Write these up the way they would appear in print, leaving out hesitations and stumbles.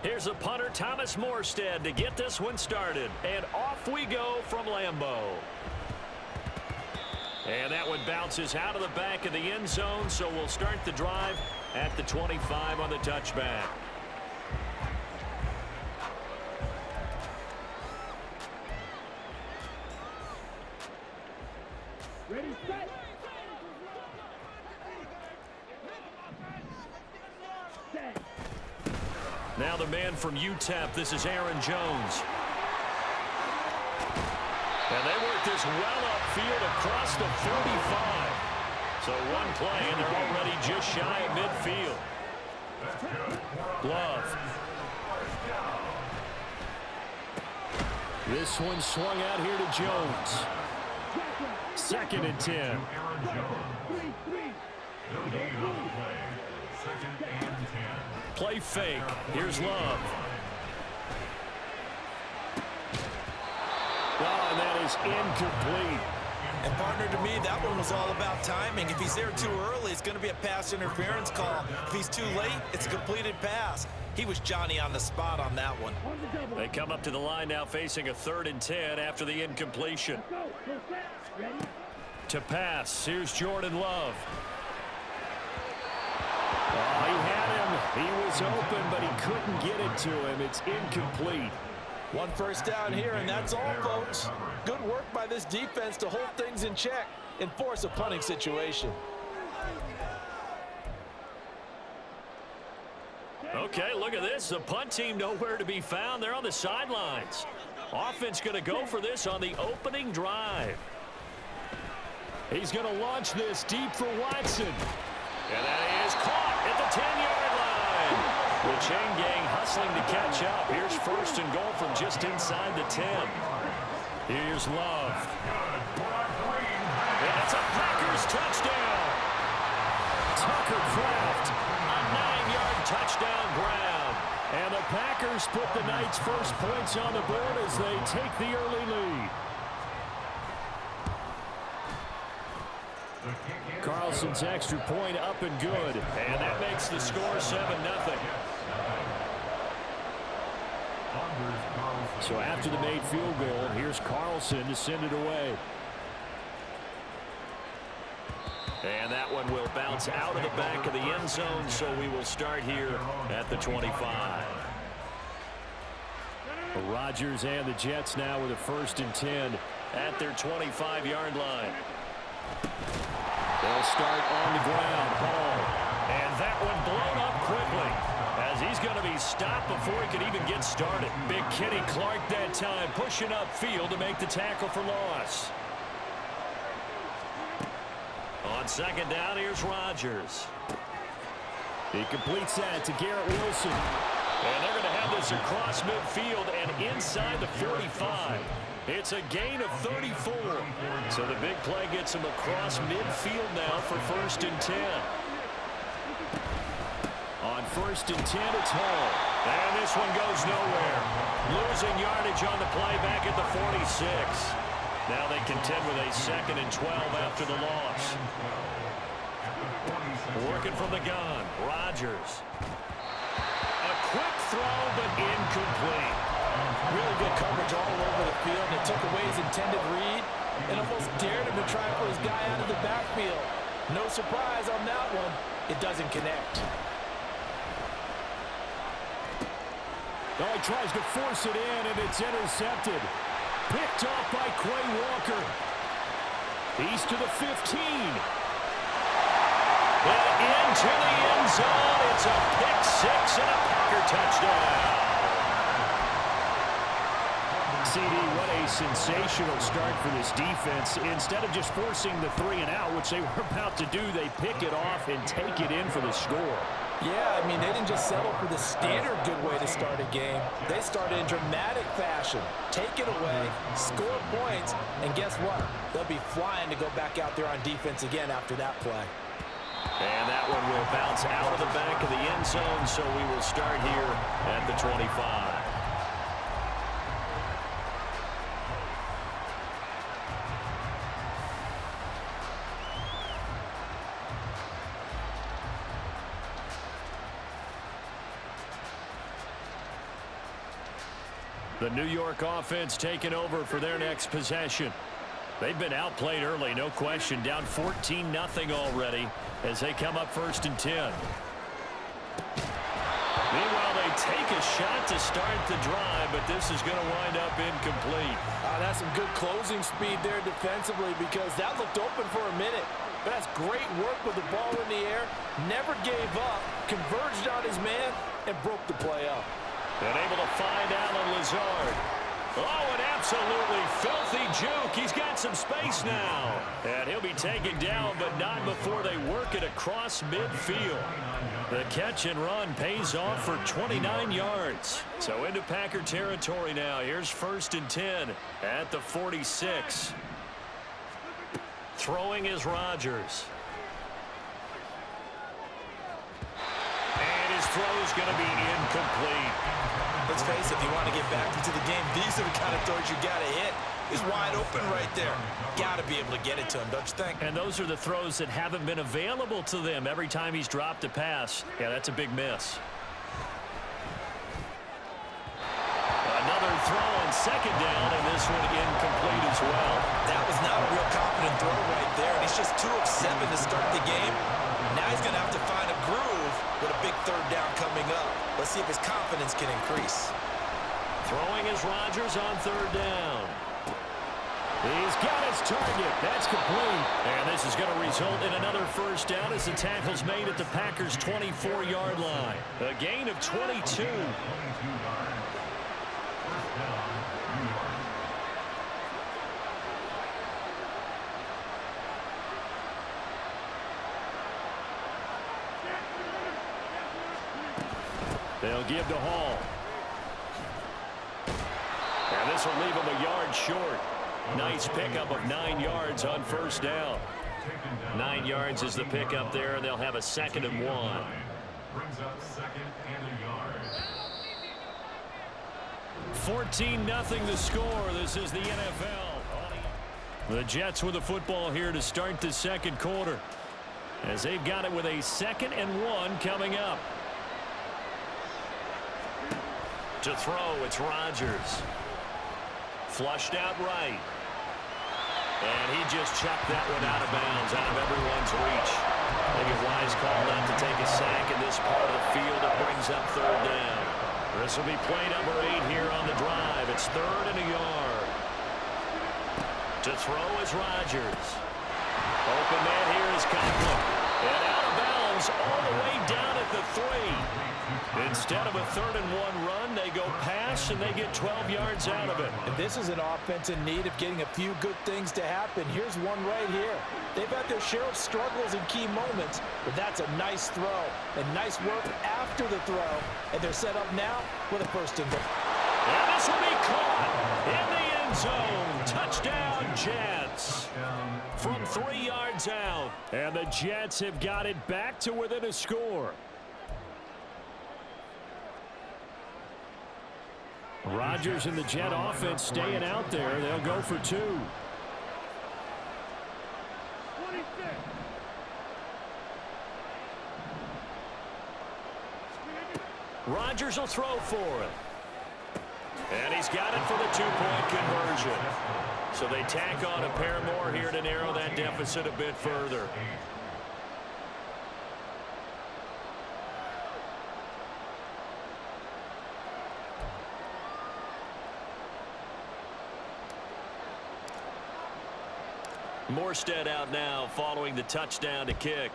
Here's the punter, Thomas Morstead, to get this one started. And off we go from Lambeau. And that one bounces out of the back of the end zone, so we'll start the drive at the 25 on the touchback. Ready, set. Now the man from UTEP, this is Aaron Jones. And they work this well upfield across the 45. So one play, and they're already just shy of midfield. Love. This one swung out here to Jones. 2nd and 10. Play fake. Here's Love. Oh, and that is incomplete. And partner, to me, that one was all about timing. If he's there too early, it's going to be a pass interference call. If he's too late, it's a completed pass. He was Johnny on the spot on that one. They come up to the line now facing a 3rd and 10 after the incompletion. To pass, here's Jordan Love. Oh, he had him. He was open, but he couldn't get it to him. It's incomplete. 1 first down here, and that's all, folks. Good work by this defense to hold things in check and force a punting situation. Okay, look at this. The punt team nowhere to be found. They're on the sidelines. Offense going to go for this on the opening drive. He's going to launch this deep for Watson. And that is caught at the 10-yard line. The chain gang hustling to catch up. Here's 1st and goal from just inside the 10. Here's Love. And it's a Packers touchdown. Tucker Kraft, a 9-yard touchdown grab. And the Packers put the night's first points on the board as they take the early lead. Carlson's extra point up and good. And that makes the score 7-0. So after the made field goal, here's Carlson to send it away. And that one will bounce out of the back of the end zone, so we will start here at the 25. Rodgers and the Jets now with a 1st and 10 at their 25-yard line. They'll start on the ground. Hall. And that one blown up quickly as he's going to be stopped before he can even get started. Big Kenny Clark that time pushing upfield to make the tackle for loss. On 2nd down, here's Rodgers. He completes that to Garrett Wilson. And they're going to have this across midfield and inside the 45. It's a gain of 34. So the big play gets him across midfield now for 1st and 10. On 1st and 10, it's Hall. And this one goes nowhere. Losing yardage on the play back at the 46. Now they contend with a 2nd and 12 after the loss. Working from the gun, Rodgers. A quick throw, but incomplete. Really good coverage all over the field. It took away his intended read and almost dared him to try for his guy out of the backfield. No surprise on that one. It doesn't connect. Oh, he tries to force it in, and it's intercepted. Picked off by Quay Walker. He's to the 15. And into the end zone. It's a pick 6 and a Packer touchdown. CD, what a sensational start for this defense. Instead of just forcing the 3 and out, which they were about to do, they pick it off and take it in for the score. Yeah, I mean, they didn't just settle for the standard good way to start a game. They started in dramatic fashion. Take it away, score points, and guess what? They'll be flying to go back out there on defense again after that play. And that one will bounce out of the back of the end zone, so we will start here at the 25. The New York offense taking over for their next possession. They've been outplayed early, no question. Down 14-0 already as they come up 1st and 10. Meanwhile, they take a shot to start the drive, but this is going to wind up incomplete. That's some good closing speed there defensively because that looked open for a minute. But that's great work with the ball in the air. Never gave up, converged on his man, and broke the play up. And able to find Alan Lazard. Oh, an absolutely filthy juke. He's got some space now. And he'll be taken down, but not before they work it across midfield. The catch and run pays off for 29 yards. So into Packer territory now. Here's 1st and 10 at the 46. Throwing is Rodgers. And his throw is going to be incomplete. Let's face it, if you want to get back into the game, these are the kind of throws you got to hit. He's wide open right there. Got to be able to get it to him, don't you think? And those are the throws that haven't been available to them every time he's dropped a pass. Yeah, that's a big miss. Another throw on 2nd down, and this one incomplete as well. That was not a real confident throw right there, and he's just 2 of 7 to start the game. Now he's going to have to find a groove with a big 3rd down coming up. Let's see if his confidence can increase. Throwing is Rodgers on 3rd down. He's got his target. That's complete. And this is going to result in another 1st down as the tackle's made at the Packers' 24-yard line. A gain of 22. They'll give to Hall. And this will leave him a yard short. Nice pickup of 9 yards on 1st down. 9 yards is the pickup there, and they'll have a 2nd and 1. Brings up 2nd and a yard. 14-0 the score. This is the NFL. The Jets with the football here to start the 2nd quarter, as they've got it with a 2nd and 1 coming up. To throw, it's Rodgers. Flushed out right. And he just chucked that one out of bounds, out of everyone's reach. Maybe a wise call not to take a sack in this part of the field. It brings up 3rd down. This will be play number 8 here on the drive. It's 3rd and a yard. To throw is Rodgers. Open man here is Conklin. And out of bounds all the way down at the 3. Instead of a 3rd and 1 run, they go pass, and they get 12 yards out of it. And this is an offense in need of getting a few good things to happen. Here's one right here. They've had their share of struggles in key moments, but that's a nice throw and nice work after the throw. And they're set up now with a 1st and 10. And this will be caught in the end zone. Touchdown, Jets. From 3 yards out. And the Jets have got it back to within a score. Rodgers and the Jet offense staying out there. They'll go for 2. Rodgers will throw for it. And he's got it for the 2-point conversion. So they tack on a pair more here to narrow that deficit a bit further. Morstead out now following the touchdown to kick.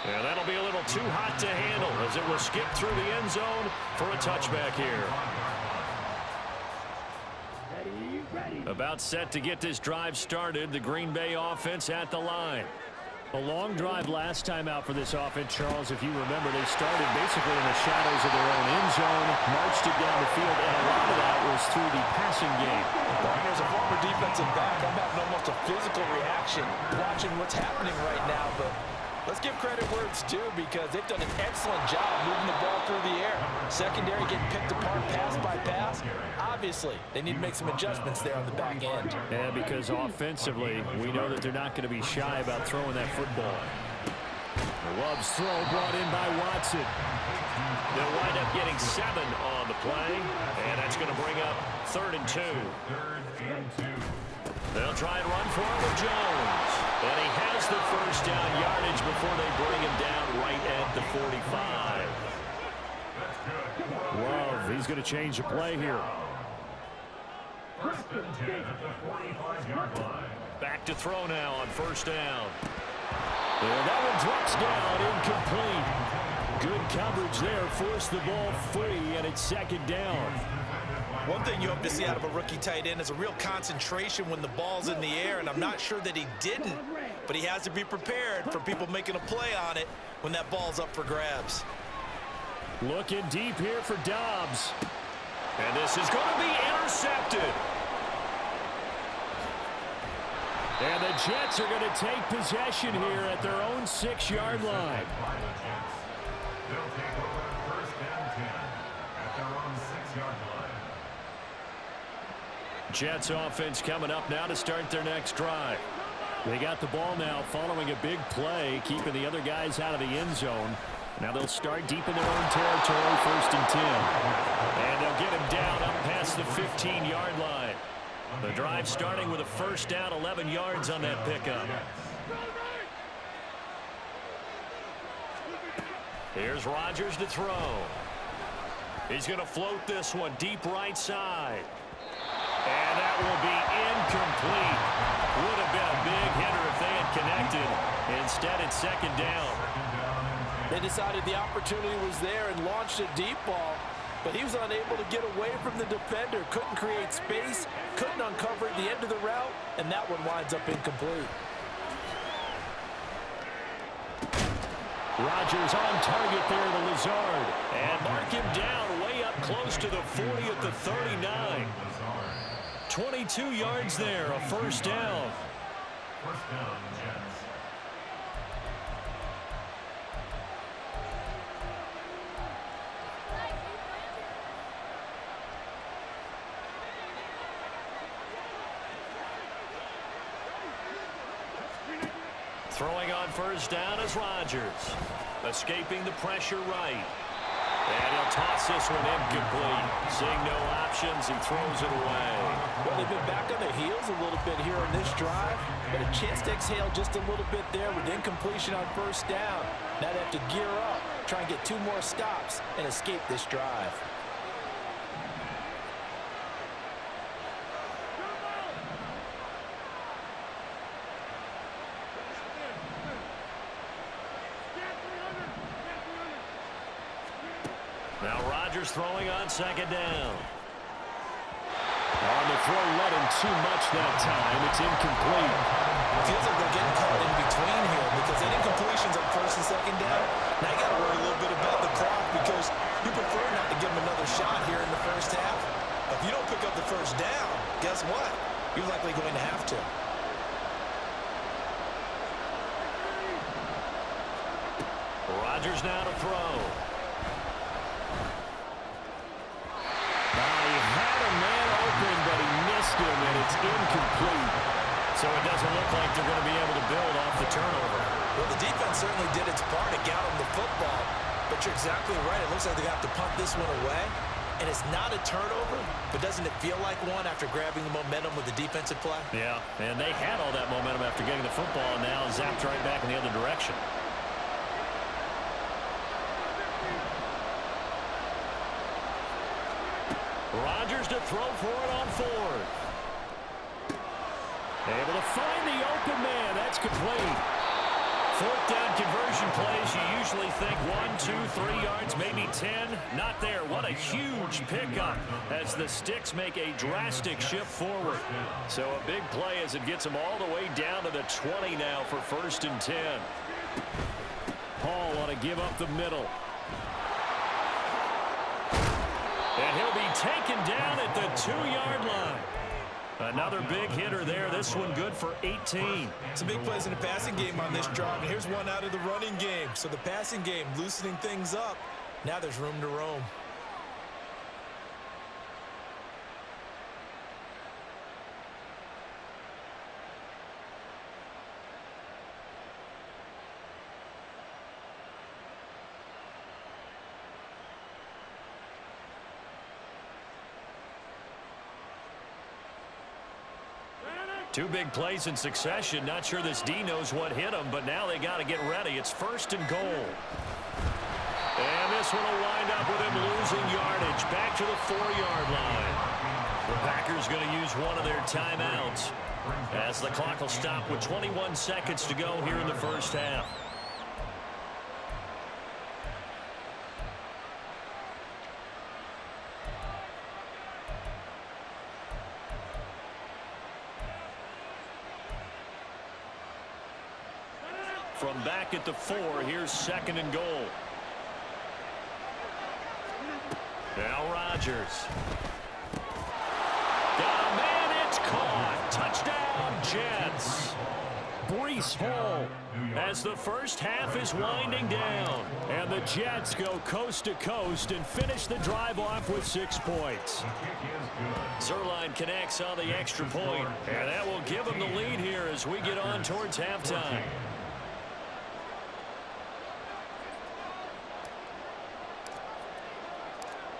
And that'll be a little too hot to handle as it will skip through the end zone for a touchback here. About set to get this drive started. The Green Bay offense at the line. A long drive last time out for this offense, Charles. If you remember, they started basically in the shadows of their own end zone, marched it down the field, and a lot of that was through the passing game. As a former defensive back, I'm having almost a physical reaction watching what's happening right now, but let's give credit where it's due because they've done an excellent job moving the ball through the air. Secondary getting picked apart pass by pass. Obviously, they need to make some adjustments there on the back end. Yeah, because offensively, we know that they're not going to be shy about throwing that football. Love's throw brought in by Watson. They'll wind up getting 7 on the play, and that's going to bring up 3rd and 2. They'll try and run for it with Jones. And he has the first down yardage before they bring him down right at the 45. Love, he's going to change the play here. First and 10 at the 45-yard line. Back to throw now on first down. And that one drops down, incomplete. Good coverage there, forced the ball free, and it's 2nd down. One thing you hope to see out of a rookie tight end is a real concentration when the ball's in the air, and I'm not sure that he didn't, but he has to be prepared for people making a play on it when that ball's up for grabs. Looking deep here for Dobbs. And this is going to be intercepted. And the Jets are going to take possession here at their own 6-yard line. They'll take over first and 10 at their own 6-yard line. Jets offense coming up now to start their next drive. They got the ball now following a big play, keeping the other guys out of the end zone. Now they'll start deep in their own territory, 1st and 10. And they'll get him down up past the 15-yard line. The drive starting with a first down, 11 yards on that pickup. Here's Rodgers to throw. He's going to float this one deep right side. And that will be incomplete. Would have been a big hitter if they had connected. Instead, it's 2nd down. They decided the opportunity was there and launched a deep ball, but he was unable to get away from the defender. Couldn't create space, couldn't uncover at the end of the route, and that one winds up incomplete. Rodgers on target there to Lazard. And mark him down way up close to the 40 at the 39. 22 yards there, a first down. First down, Jets. Throwing on first down is Rodgers. Escaping the pressure right. And he'll toss this one incomplete. Seeing no options, he throws it away. Well, they've been back on their heels a little bit here on this drive, but a chance to exhale just a little bit there with incompletion on first down. Now they have to gear up, try and get 2 more stops, and escape this drive. Now Rodgers throwing on 2nd down. On the throw, let him too much that time. It's incomplete. It feels like they're getting caught in between here because that incompletion's on 1st and 2nd down. Now you got to worry a little bit about the clock because you prefer not to give them another shot here in the first half. If you don't pick up the first down, guess what? You're likely going to have to. Rodgers now to throw. But he missed him, and it's incomplete. So it doesn't look like they're going to be able to build off the turnover. Well, the defense certainly did its part to get him the football. But you're exactly right. It looks like they have to punt this one away. And it's not a turnover, but doesn't it feel like one after grabbing the momentum with the defensive play? Yeah, and they had all that momentum after getting the football, and now zapped right back in the other direction. Rodgers to throw for it on 4th. Able to find the open man. That's complete. 4th down conversion plays, you usually think 1, 2, 3 yards, maybe 10. Not there. What a huge pickup as the Sticks make a drastic shift forward. So a big play as it gets them all the way down to the 20 now for 1st and 10. Paul want to give up the middle. And he'll be taken down at the 2-yard line. Another big hitter there. This one good for 18. Some big plays in the passing game on this drive, and here's one out of the running game. So the passing game loosening things up. Now there's room to roam. Two big plays in succession. Not sure this D knows what hit him, but now they got to get ready. It's 1st and goal. And this one will wind up with him losing yardage back to the 4-yard line. The Packers going to use one of their timeouts as the clock will stop with 21 seconds to go here in the first half. From back at the 4, here's 2nd and goal. Now Rodgers. Got a man, it's caught. Touchdown, Jets. Breece Hall as the first half is winding down. And the Jets go coast to coast and finish the drive off with 6 points. Zerline connects on the extra point, and that will give him the lead here as we get on towards halftime.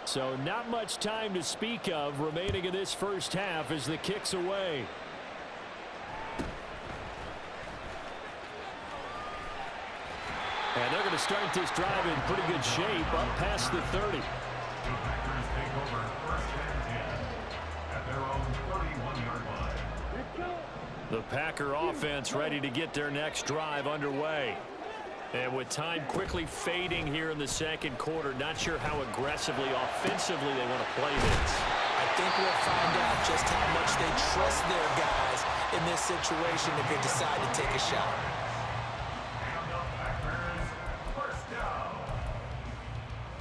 So not much time to speak of remaining in this first half as the kick's away. And they're going to start this drive in pretty good shape up past the 30. The Packers take over 1st and 10 at their own 31-yard line. The Packer offense ready to get their next drive underway. And with time quickly fading here in the second quarter, not sure how aggressively, offensively they want to play this. I think we'll find out just how much they trust their guys in this situation if they decide to take a shot. And the Packers, 1st down.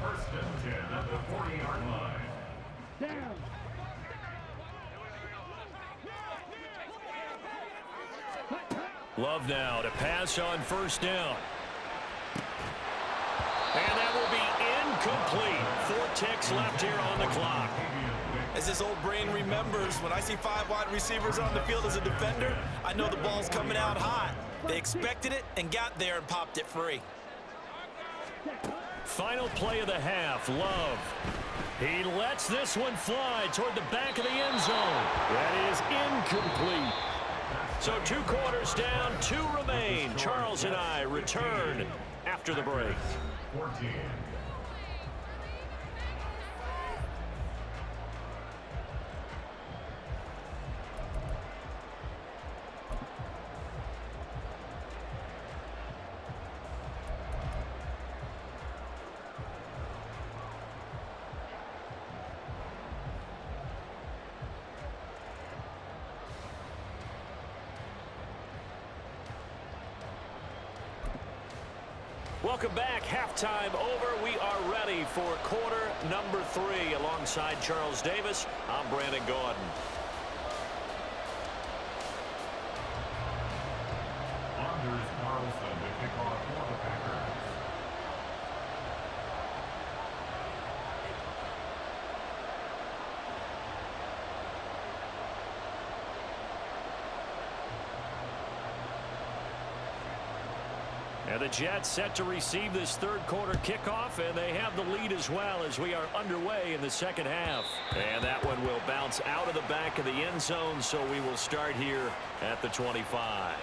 1st and 10 at the 40-yard line. Love now to pass on 1st down. And that will be incomplete. 4 ticks left here on the clock. As this old brain remembers, when I see 5 wide receivers on the field as a defender, I know the ball's coming out hot. They expected it and got there and popped it free. Final play of the half, Love. He lets this one fly toward the back of the end zone. That is incomplete. So 2 quarters down, 2 remain. Charles and I return after the break. 14. Welcome back. Halftime over. We are ready for quarter number 3. Alongside Charles Davis, I'm Brandon Gaudin. Anders Carlson to kick off for the Packers. And the Jets set to receive this 3rd quarter kickoff, and they have the lead as well as we are underway in the second half. And that one will bounce out of the back of the end zone, so we will start here at the 25.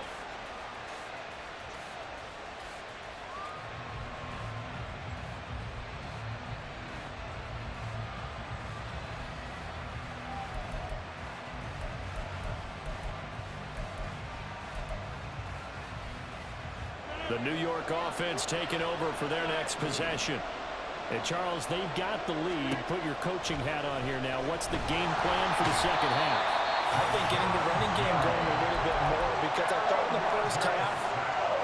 The New York offense taking over for their next possession. And Charles, they've got the lead. Put your coaching hat on here now. What's the game plan for the second half? I think getting the running game going a little bit more, because I thought in the first half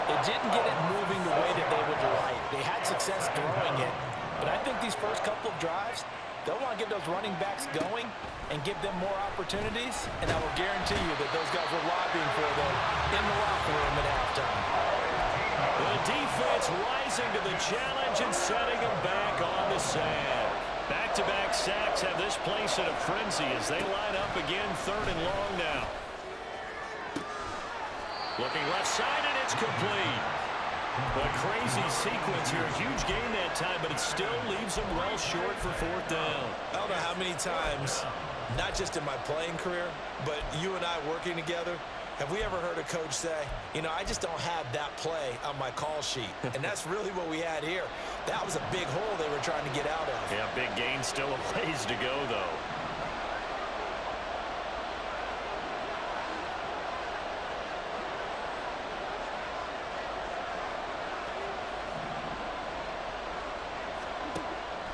they didn't get it moving the way that they would like. They had success throwing it. But I think these first couple of drives, they'll want to get those running backs going and give them more opportunities. And I will guarantee you that those guys were lobbying for them in the locker room at halftime. The defense rising to the challenge and setting them back on the sand. Back-to-back sacks have this place in a frenzy as they line up again 3rd and long now. Looking left side, and it's complete. A crazy sequence here. Huge gain that time, but it still leaves them well short for 4th down. I don't know how many times not just in my playing career, but you and I working together. Have we ever heard a coach say, you know, I just don't have that play on my call sheet? And that's really what we had here. That was a big hole they were trying to get out of. Yeah, big gain, still a ways to go, though.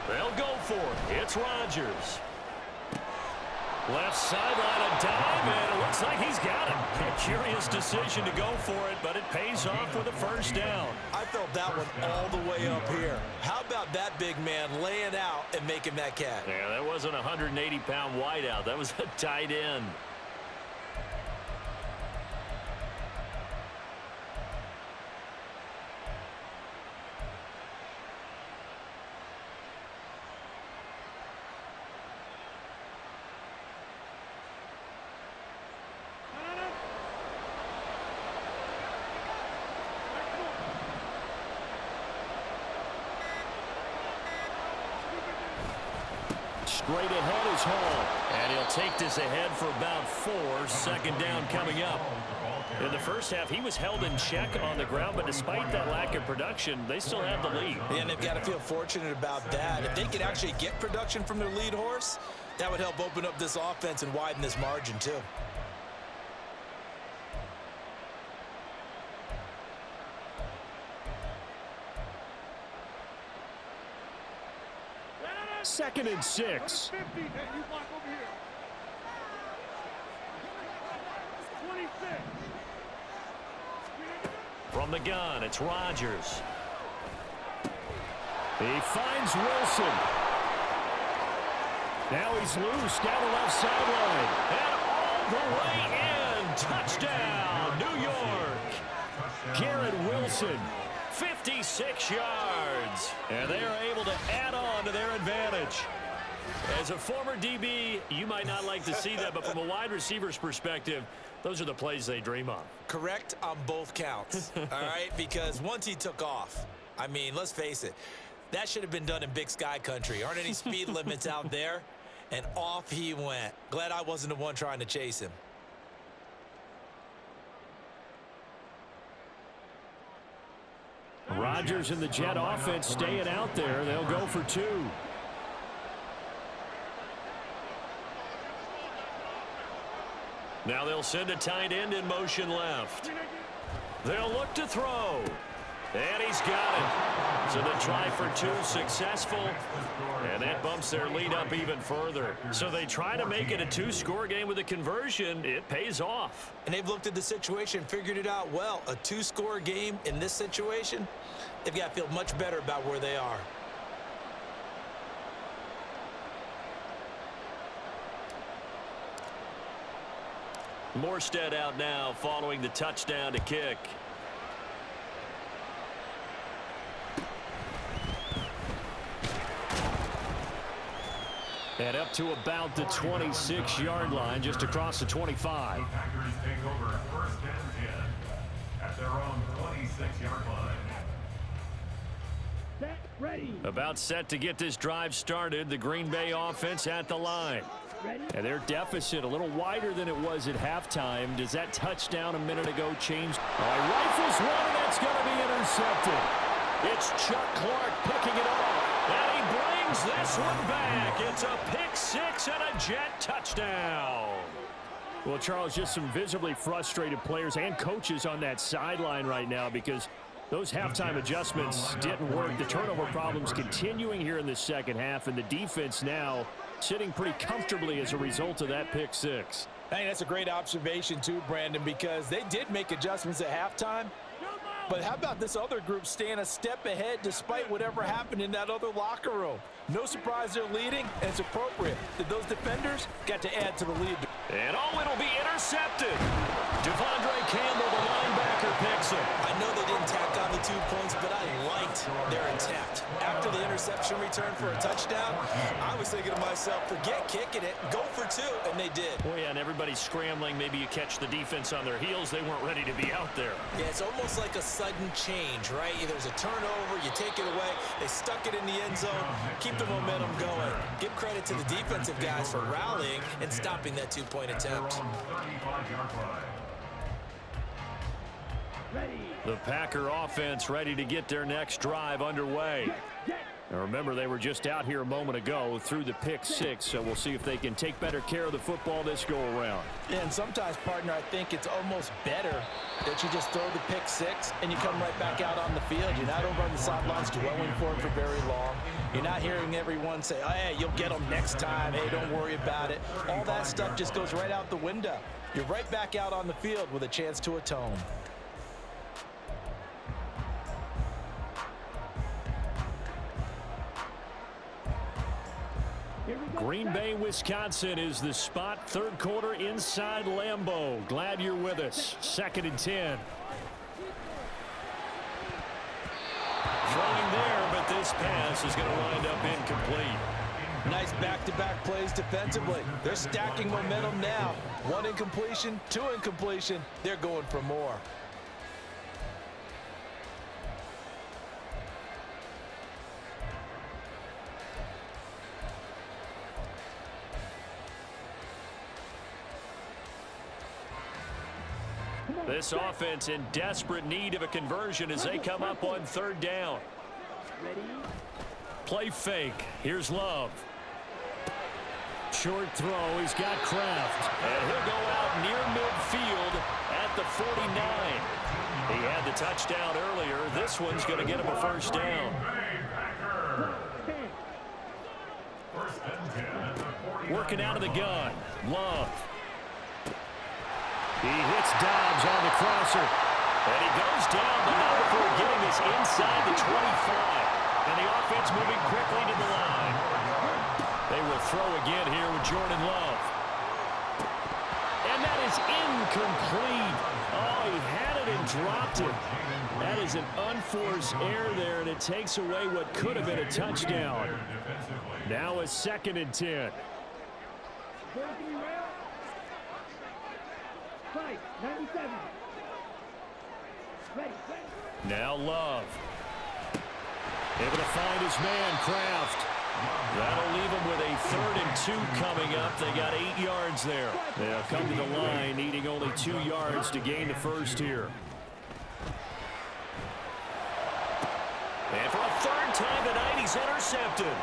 They'll go for it. It's Rodgers. Left sideline, a dive, and it looks like he's got it. A curious decision to go for it, but it pays off with a first down. I felt that one all the way up here. How about that big man laying out and making that catch? Yeah, that wasn't a 180-pound wideout. That was a tight end. Straight ahead is Hall, and he'll take this ahead for about 4. Second down coming up. In the first half, he was held in check on the ground, but despite that lack of production, they still have the lead. And they've got to feel fortunate about that. If they could actually get production from their lead horse, that would help open up this offense and widen this margin too. Second and 6. From the gun, it's Rodgers. He finds Wilson. Now he's loose down the left sideline. And all the way in. Touchdown, New York. Garrett Wilson. 56 yards, and they are able to add on to their advantage. As a former DB, you might not like to see that, but from a wide receiver's perspective, those are the plays they dream of. Correct on both counts, all right? Because once he took off, I mean, let's face it, that should have been done in Big Sky country. Aren't any speed limits out there? And off he went. Glad I wasn't the one trying to chase him. Rodgers and the Jet offense staying out there. They'll go for 2. Now they'll send a tight end in motion left. They'll look to throw. And he's got it. So the try for 2 successful. And that bumps their lead up even further. So they try to make it a 2-score game with a conversion. It pays off. And they've looked at the situation, figured it out well. A 2-score game in this situation, they've got to feel much better about where they are. Morstead out now following the touchdown to kick. And up to about the 26-yard line, just across the 25. The Packers take over first and 10 at their own 26-yard line. Set, ready. About set to get this drive started. The Green Bay offense at the line. And their deficit a little wider than it was at halftime. Does that touchdown a minute ago change? Rifles one, and that's going to be intercepted. It's Chuck Clark picking it off. And he brings this one back. It's a pick 6 and a Jet touchdown. Well, Charles, just some visibly frustrated players and coaches on that sideline right now because those halftime adjustments didn't work. The turnover problems continuing here in the second half, and the defense now sitting pretty comfortably as a result of that pick 6. Hey, that's a great observation too, Brandon, because they did make adjustments at halftime. But how about this other group staying a step ahead despite whatever happened in that other locker room? No surprise they're leading, and it's appropriate that those defenders got to add to the lead. And it'll be intercepted. Devondre Campbell, the linebacker, picks it. I know they didn't tack on the 2 points, but I liked their attempt. After the interception return for a touchdown, I was thinking to myself, forget kicking it, go for 2, and they did. Oh, yeah, and everybody's scrambling. Maybe you catch the defense on their heels. They weren't ready to be out there. Yeah, it's almost like a sudden change, right? There's a turnover, you take it away, they stuck it in the end zone, keep the momentum going. Give credit to the defensive guys for rallying and stopping that 2-point attempt. The Packer offense ready to get their next drive underway. Now remember, they were just out here a moment ago through the pick 6, so we'll see if they can take better care of the football this go-around. And sometimes, partner, I think it's almost better that you just throw the pick 6 and you come right back out on the field. You're not over on the sidelines dwelling for it for very long. You're not hearing everyone say, oh, hey, you'll get them next time. Hey, don't worry about it. All that stuff just goes right out the window. You're right back out on the field with a chance to atone. Green Bay, Wisconsin is the spot. Third quarter inside Lambeau. Glad you're with us. 2nd and 10. Throwing there, but this pass is going to wind up incomplete. Nice back-to-back plays defensively. They're stacking momentum now. 1 incompletion, 2 incompletion. They're going for more. This offense in desperate need of a conversion as they come up on 3rd down. Play fake. Here's Love. Short throw. He's got Kraft. And he'll go out near midfield at the 49. He had the touchdown earlier. This one's going to get him a 1st down. Working out of the gun. Love. He hits Dobbs on the crosser. And he goes down, but not before getting this inside the 25. And the offense moving quickly to the line. They will throw again here with Jordan Love. And that is incomplete. Oh, he had it and dropped it. That is an unforced error there, and it takes away what could have been a touchdown. Now a 2nd and 10. Now Love. Able to find his man, Kraft. That'll leave him with a 3rd and 2 coming up. They got 8 yards there. They'll come to the line needing only 2 yards to gain the 1st here. And for a 3rd time tonight, he's intercepted.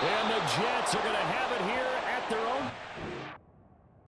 And the Jets are going to have it here at their own.